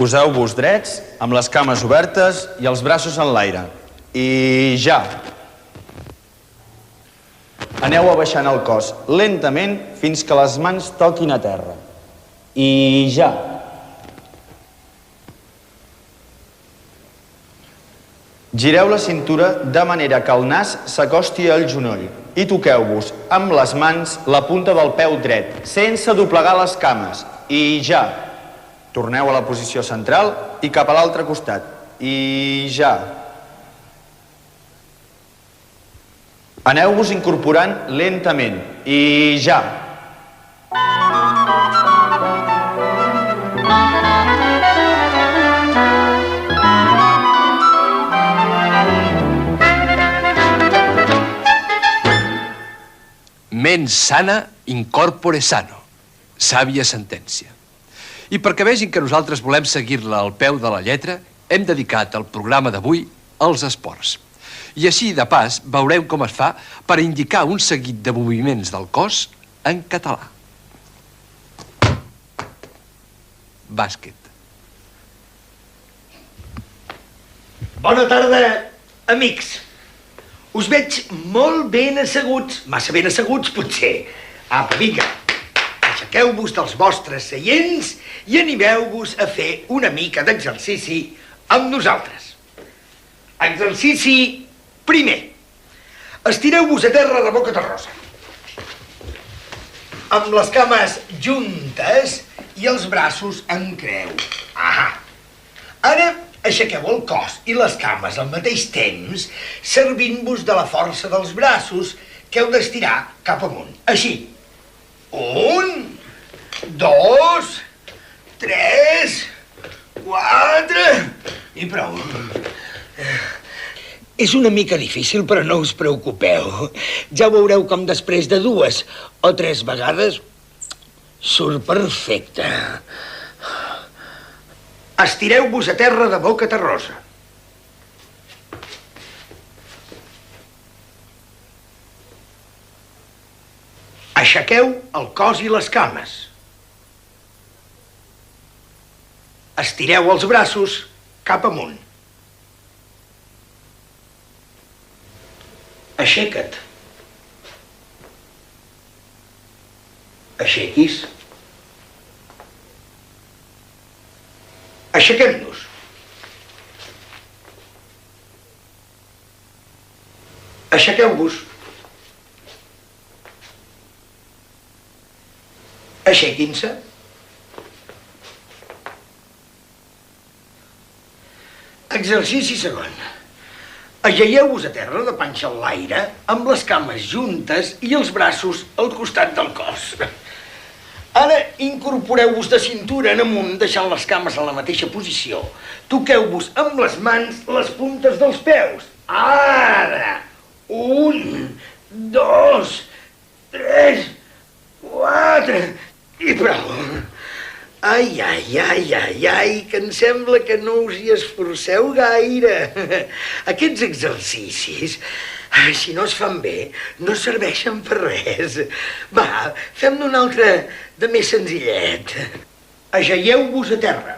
Poseu-vos drets, amb les cames obertes i els braços en l'aire. I ja. Aneu abaixant el cos lentament fins que les mans toquin a terra. I ja. Gireu la cintura de manera que el nas s'acosti al genoll i toqueu-vos amb les mans la punta del peu dret, sense doblegar les cames. I ja. Torneu a la posició central i cap a l'altre costat. I ja. Aneu-vos incorporant lentament. I ja. Mens sana, incorpore sano. Sàvia sentència. I perquè vegin que nosaltres volem seguir-la al peu de la lletra, hem dedicat el programa d'avui als esports. I així, de pas, veurem com es fa per indicar un seguit de moviments del cos en català. Bàsquet. Bona tarda, amics. Us veig molt ben asseguts, massa ben asseguts, potser. Apa, vinga, aixequeu-vos dels vostres seients i animeu-vos a fer una mica d'exercici amb nosaltres. Exercici primer. Estireu-vos a terra de boca terrosa. Amb les cames juntes i els braços en creu. Ahà. Ara aixequeu el cos i les cames al mateix temps, servint-vos de la força dels braços que heu d'estirar cap amunt. Així. 1, 2, 3, 4... i prou. És una mica difícil, però no us preocupeu. Ja veureu com després de 2 o 3 vegades surt perfecte. Estireu-vos a terra de boca terrosa. Aixequeu el cos i les cames. Estireu els braços cap amunt. Aixeca't. Aixequis. Aixequem-nos. Aixequeu-vos. Aixequin-se. Exercici segon. Ageieu-vos a terra de panxa en l'aire amb les cames juntes i els braços al costat del cos. Ara incorporeu-vos de cintura en amunt, deixant les cames en la mateixa posició. Toqueu-vos amb les mans les puntes dels peus. Ara! 1, 2, 3, 4... i prou. Ai, ai, ai, ai, ai, que em sembla que no us hi esforceu gaire. Aquests exercicis, si no es fan bé, no serveixen per res. Va, fem-ne un altre de més senzillet. Ageieu-vos a terra.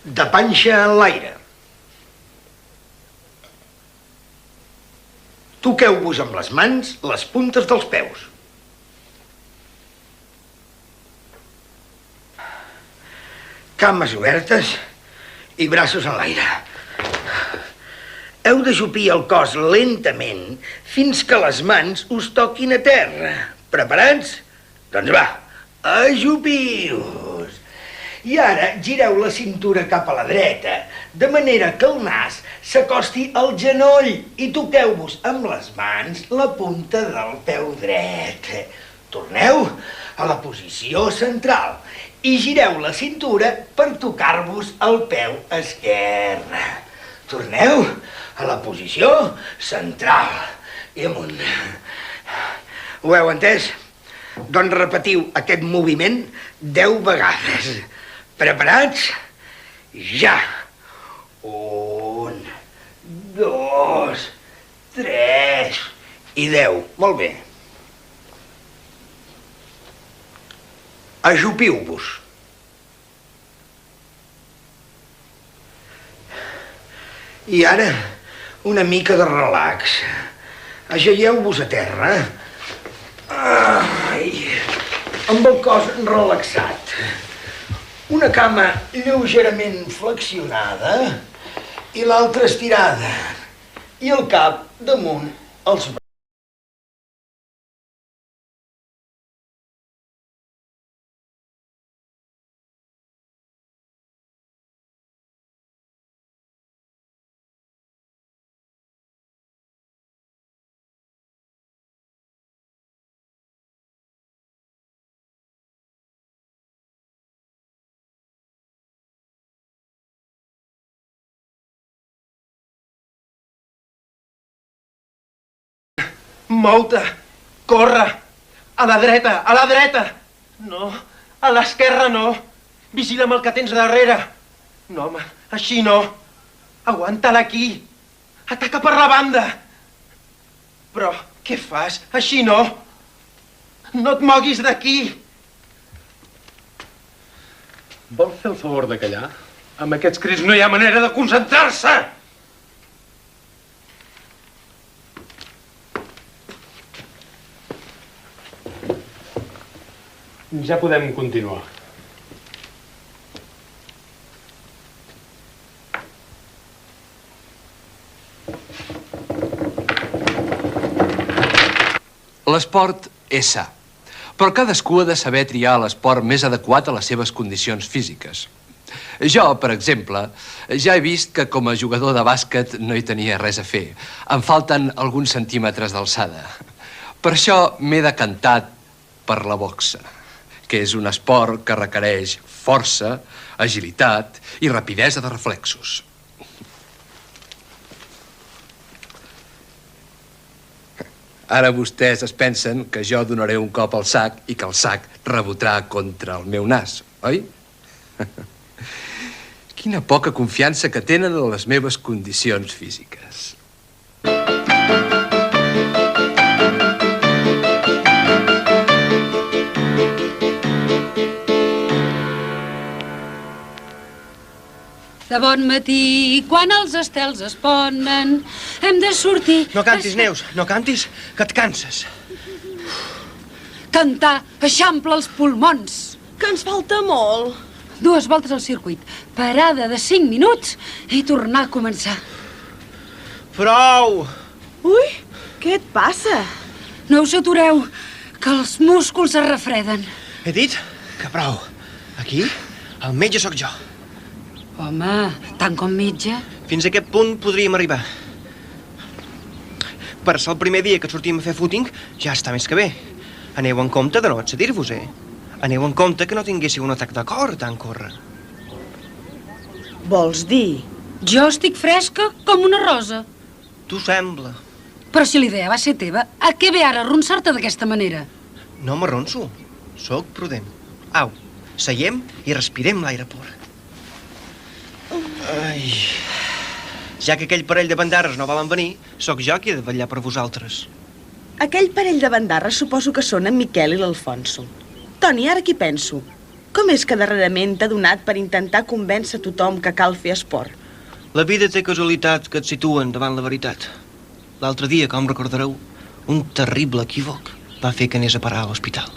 De panxa en l'aire. Toqueu-vos amb les mans les puntes dels peus. Cames obertes i braços en l'aire. Heu d'ajupir el cos lentament fins que les mans us toquin a terra. Preparats? Doncs va, ajupiu-vos. I ara gireu la cintura cap a la dreta, de manera que el nas s'acosti al genoll i toqueu-vos amb les mans la punta del peu dret. Torneu a la posició central i gireu la cintura per tocar-vos el peu esquerre. Torneu a la posició central i amunt. Ho heu entès? Doncs repetiu aquest moviment 10 vegades. Preparats? Ja! 1, 2, 3 i 10. Molt bé. Ajupiu-vos. I ara, una mica de relax. Ageieu-vos a terra. Ai, amb el cos relaxat. Una cama lleugerament flexionada i l'altra estirada. I el cap damunt els braços. Mou-te! Corre! A la dreta! A la dreta! No, a l'esquerra no. Vigila'm el que tens darrere. No, home, així no. Aguanta-la aquí. Ataca per la banda. Però, què fas? Així no. No et moguis d'aquí. Vol fer el favor de callar? Amb aquests crits no hi ha manera de concentrar-se! Ja podem continuar. L'esport és sa, però cadascú ha de saber triar l'esport més adequat a les seves condicions físiques. Jo, per exemple, ja he vist que com a jugador de bàsquet no hi tenia res a fer. Em falten alguns centímetres d'alçada. Per això m'he decantat per la boxa, que és un esport que requereix força, agilitat i rapidesa de reflexos. Ara vostès es pensen que jo donaré un cop al sac i que el sac rebotrà contra el meu nas, oi? Quina poca confiança que tenen en les meves condicions físiques. De bon matí, quan els estels es ponen, hem de sortir... No cantis, Neus, no cantis, que et canses. Cantar eixampla els pulmons. Que ens falta molt. 2 voltes al circuit, parada de 5 minuts i tornar a començar. Prou! Ui, què et passa? No us atureu, que els músculs es refreden. He dit que prou. Aquí, el metge sóc jo. Home, tant com metge... Fins a aquest punt podríem arribar. Per ser el primer dia que sortim a fer footing, ja està més que bé. Aneu en compte de no excedir-vos, Aneu en compte que no tinguéssiu un atac de cor tant córrer. Vols dir? Jo estic fresca com una rosa. T'ho sembla. Però si l'idea va ser teva, a què ve ara arronsar-te d'aquesta manera? No m'arronso. Sóc prudent. Au, seiem i respirem l'aire pur. Ai... Ja que aquell parell de bandarres no volen venir, sóc jo qui he de vetllar per vosaltres. Aquell parell de bandarres suposo que són en Miquel i l'Alfonso. Toni, ara qui penso? Com és que darrerament t'ha donat per intentar convèncer tothom que cal fer esport? La vida té casualitat que et situen davant la veritat. L'altre dia, com recordareu, un terrible equívoc va fer que anés a parar a l'hospital.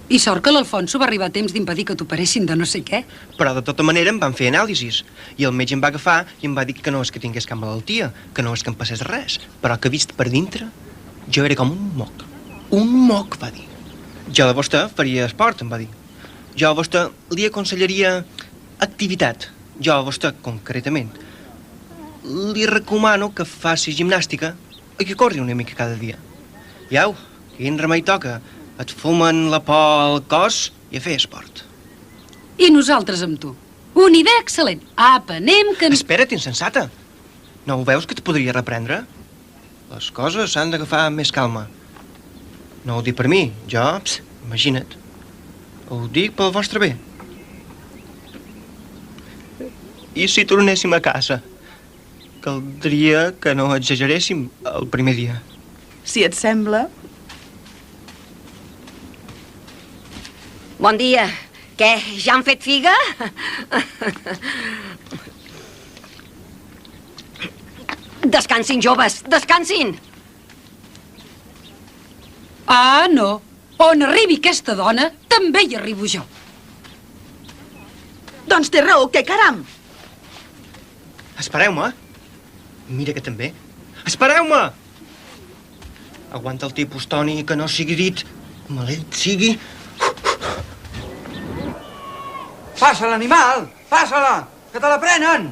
I sort que l'Alfonso va arribar a temps d'impedir que t'operessin de no sé què. Però de tota manera em van fer anàlisis i el metge em va agafar i em va dir que no és que tingués cap malaltia, que no és que em passés res, però que vist per dintre jo era com un moc. Un moc, va dir. Jo de vostè faria esport, em va dir. Jo a vostè li aconsellaria activitat. Jo a vostè, concretament, li recomano que faci gimnàstica i que corri una mica cada dia. I au, quin remei toca? Et fumen la por al cos i a fer esport. I nosaltres amb tu. Una idea excel·lent. Apa, anem que... Espera't, insensata. No ho veus que et podria reprendre? Les coses s'han d'agafar amb més calma. No ho dic per mi, jo, imagina't. Ho dic pel vostre bé. I si tornéssim a casa? Caldria que no exageréssim el primer dia. Si et sembla... Bon dia. Què, ja han fet figa? Descansin, joves, descansin! Ah, no. On arribi aquesta dona, també hi arribo jo. Doncs té raó, què caram? Espereu-me. Mira que també. Espereu-me! Aguanta el tipus, Toni, que no sigui dit. Maleït sigui. Passa-la, animal! Passa-la! Que te la prenen!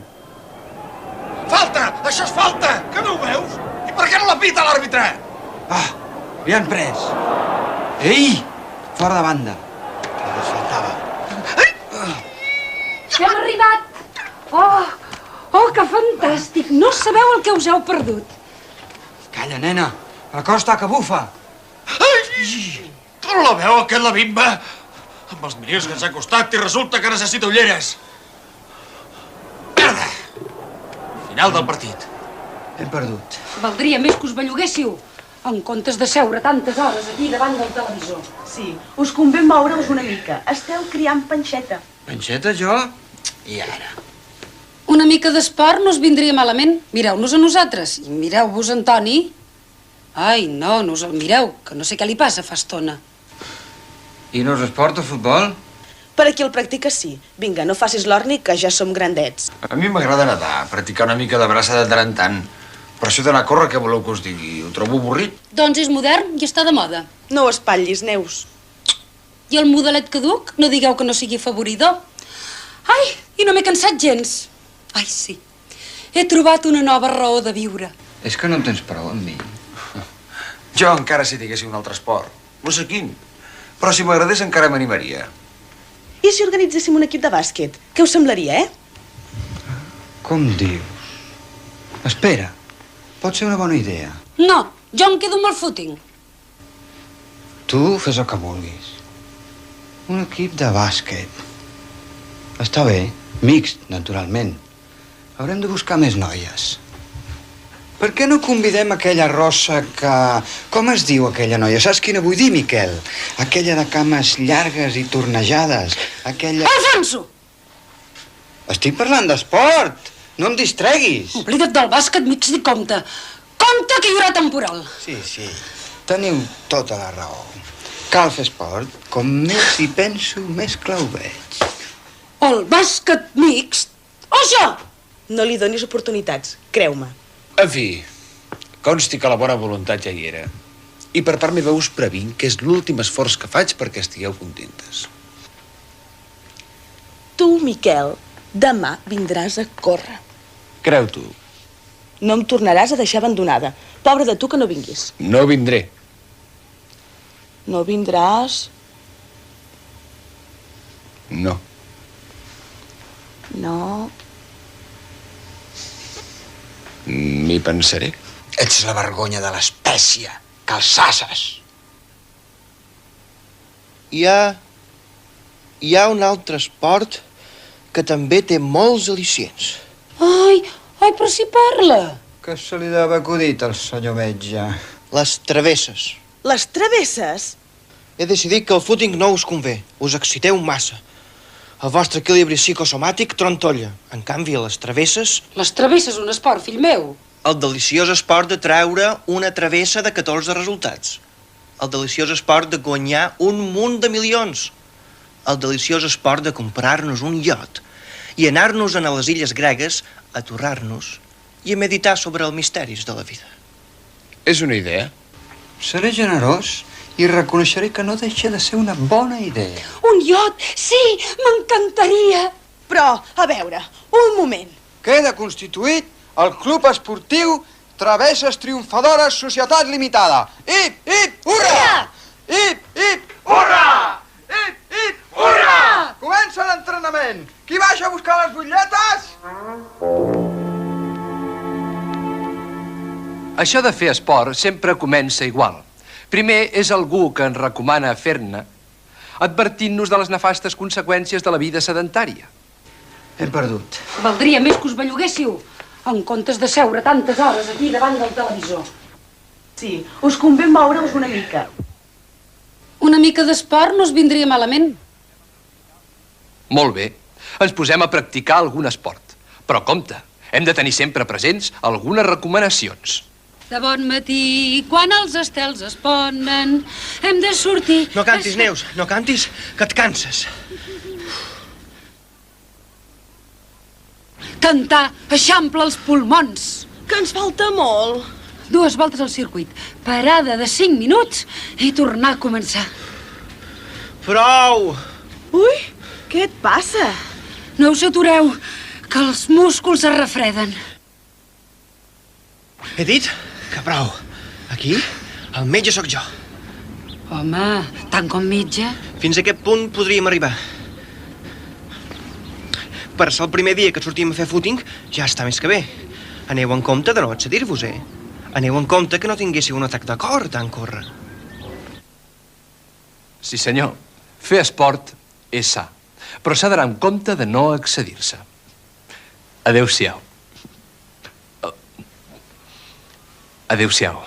Falta! Això és falta! Que no ho veus? I per què no la pita l'àrbitre? Ah, li han pres. Ei! Fora de banda. Ens faltava. Hem arribat! Oh, que fantàstic! No sabeu el que us heu perdut. Calla, nena. Acosta, que bufa. Ai! Tu no la veu, aquest la bimba? Amb els minuts que ens ha costat i resulta que necessita ulleres. Merda! Final del partit. Hem perdut. Valdria més que us belluguéssiu, en comptes de seure tantes hores aquí davant del televisor. Sí, us convé moure-us una mica. Esteu criant panxeta. Panxeta, jo? I ara? Una mica d'esport no us vindria malament. Mireu-nos a nosaltres i mireu-vos en Toni. Ai, no us el mireu, que no sé què li passa fa estona. I no us esport el futbol? Per aquí el practiques sí. Vinga, no facis l'orni, que ja som grandets. A mi m'agrada nedar, practicar una mica de braça de tant en tant. Però això d'anar a córrer, què voleu que us digui? Ho trobo avorrit. Doncs és modern i està de moda. No ho espatllis, Neus. I el modelet caduc, no digueu que no sigui afavoridor. Ai, i no m'he cansat gens. Ai, sí. He trobat una nova raó de viure. És que no en tens prou amb mi. Jo encara si diguessi un altre esport. No sé quin. Però si m'agradés encara m'animaria. I si organitzéssim un equip de bàsquet? Què us semblaria, Com dius? Espera, pot ser una bona idea. No, jo em quedo amb el footing. Tu fes el que vulguis. Un equip de bàsquet. Està bé, mixt, naturalment. Haurem de buscar més noies. Per què no convidem aquella rossa que... Com es diu aquella noia? Saps quina vull dir, Miquel? Aquella de cames llargues i tornejades. Aquella... Alfonso! Estic parlant d'esport. No em distreguis. Oblida't del bàsquet, mixt i compte. Compte que hi haurà temporal. Sí. Teniu tota la raó. Cal fer esport. Com més hi penso, més clar ho veig. El bàsquet mixt? O jo? No li donis oportunitats, creu-me. En fi, consti que la bona voluntat ja hi era. I per part meva us previnc que és l'últim esforç que faig perquè estigueu contentes. Tu, Miquel, demà vindràs a córrer. Creu tu. No em tornaràs a deixar abandonada. Pobre de tu que no vinguis. No vindré. No vindràs? No. No. M'hi pensaré. Ets la vergonya de l'espècie, calçasses. Hi ha un altre esport que també té molts al·licients. Ai, però si parla. Què se li deu haver acudit al senyor metge? Les travesses. Les travesses? He decidit que el footing no us convé. Us exciteu massa. El vostre equilibri psicosomàtic trontolla. En canvi, les travesses... Les travesses un esport, fill meu. El deliciós esport de treure una travessa de 14 resultats. El deliciós esport de guanyar un munt de milions. El deliciós esport de comprar-nos un iot i anar-nos a les illes gregues a torrar-nos i a meditar sobre els misteris de la vida. És una idea. Seré generós i reconeixeré que no deixa de ser una bona idea. Un iot? Sí, m'encantaria. Però, a veure, un moment. Queda constituït el Club Esportiu Travesses Triomfadores Societat Limitada. Ip, ip, hurra! Ip, ip, hurra! Ip, ip, hurra! Comença l'entrenament. Qui baixa a buscar les butlletes? Això de fer esport sempre comença igual. Primer és algú que ens recomana fer-ne, advertint-nos de les nefastes conseqüències de la vida sedentària. Hem perdut. Valdria més que us belluguéssiu, en comptes de seure tantes hores aquí davant del televisor. Sí, us convé moure-us una mica. Una mica d'esport no us vindria malament. Molt bé, ens posem a practicar algun esport. Però compte, hem de tenir sempre presents algunes recomanacions. De bon matí, quan els estels es ponen, hem de sortir... No cantis, Neus, no cantis, que et canses. Cantar eixampla els pulmons. Que ens falta molt. 2 voltes al circuit, parada de 5 minuts i tornar a començar. Prou! Ui, què et passa? No us atureu, que els músculs es refreden. He dit que prou. Aquí, el metge sóc jo. Home, tant com metge. Fins a aquest punt podríem arribar. Per ser el primer dia que sortim a fer footing, ja està més que bé. Aneu en compte de no excedir-vos, Aneu en compte que no tinguéssiu un atac de cor tant córrer. Sí, senyor. Fer esport és sa, però s'ha d'anar en compte de no excedir-se. Adéu-siau. Adéu-siau.